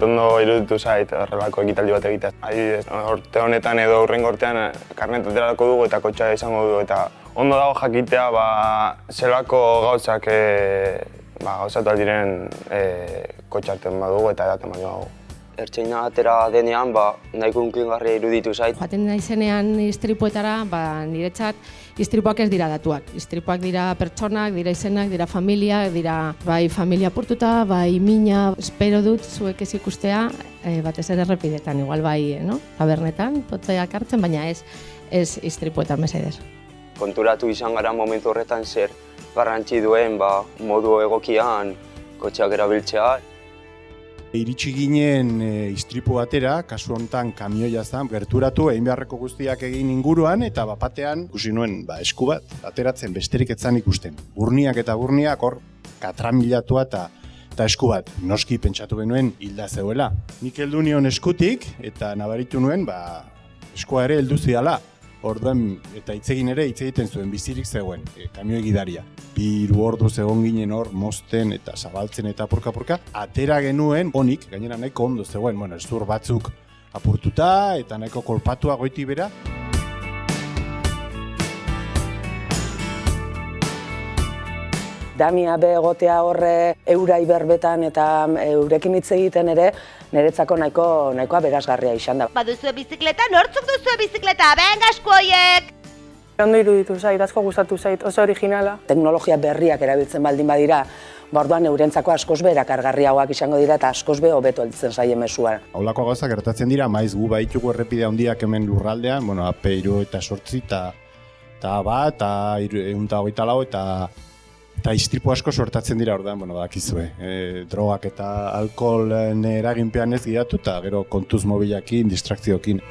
ondo iruditu zait horrelako ekitaldi bat egitea. Adibidez, urte honetan edo hurrengo urtean karnet aterako dugu eta kotxea izango dugu eta ondo dago jakitea zelako gauzak gauzatu aldiren kotxarten badugu eta edaten badugu. Ertzaina atera denean nahiko hunkigarria iruditu zait. Joaten naizenean istripuetara, niretzat istripuak ez dira datuak. Istripuak dira pertsonak, dira izenak, dira familiak, dira bai familia apurtuta, bai mina. Espero dut zuek ez ikustea, batez ere errepidetan, igual bai, tabernetan, potzeak hartzen, baina ez istripuetan mesedez. Konturatu izan gara momentu horretan zer garrantzi duen modu egokian kotxeak erabiltzea. Iritsi ginen istripu batera, kasu honetan kamioia zen, gerturatu egin beharreko guztiak egin inguruan eta bapatean ikusi nuen esku bat ateratzen besterik ez zan ikusten. Burniak eta burniak hor katramilatua eta esku bat. Noski pentsatu genuen hilda zeuela. Nik heldu nion eskutik eta nabaritu nuen eskua ere heldu zidala. Orduan eta hitz egiten zuen bizirik zegoen kamioi gidaria. 2 orduz egon ginen hor mozten eta zabaltzen eta apurka-apurka. Atera genuen onik, gainera nahiko ondo zegoen, hezur batzuk apurtuta eta nahiko kolpatua goiti bera. Damia be egotea horre eurai berbetan eta eurekin hitz egiten ere niretzako nahikoa berazgarria izan da. Baduzue bizikleta, nortzuk duzue bizikleta, benga esku horiek! Ondo iruditu zait, asko gustatu zait, oso originala. Teknologia berriak erabiltzen baldin badira, orduan eurentzako askoz be erakargarriagoak izango dira eta askoz be hobeto heltzen zaie mezua. Holako gauza gertatzen dira, maiz gu baditugu errepide handiak hemen lurraldean, AP78 eta bat, eta 124 eta istripu asko sortatzen dira orduan, badakizue. Drogak eta alkoholen eraginpean ez gidatu eta gero kontuz mobilakin, distrakziokin.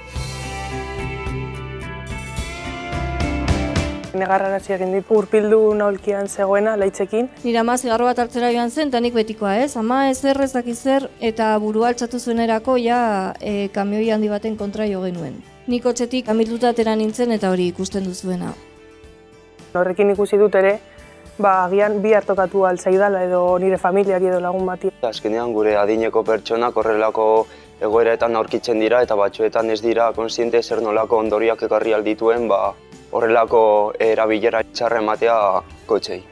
Negarrarazi egin dit, urpildu naholkian zegoena, laitzekin. Nire ama zigarro bat hartzera joan zen, eta nik betikoa ez. Ama ezer ez dakizer eta burua altxatu zuenerako kamioi handi baten kontra jo genuen. Nik kotxetik amilduta atera nintzen eta hori ikusten duzuena. Horrekin ikusi dut ere, agian bi hartokatu altzaidala edo nire familiari edo lagun bati. Azkenean gure adineko pertsonak horrelako egoeretan aurkitzen dira eta batzuetan ez dira konsiente zer nolako ondoriak ekarri aldituen horrelako erabilera txarra ematea kotxei.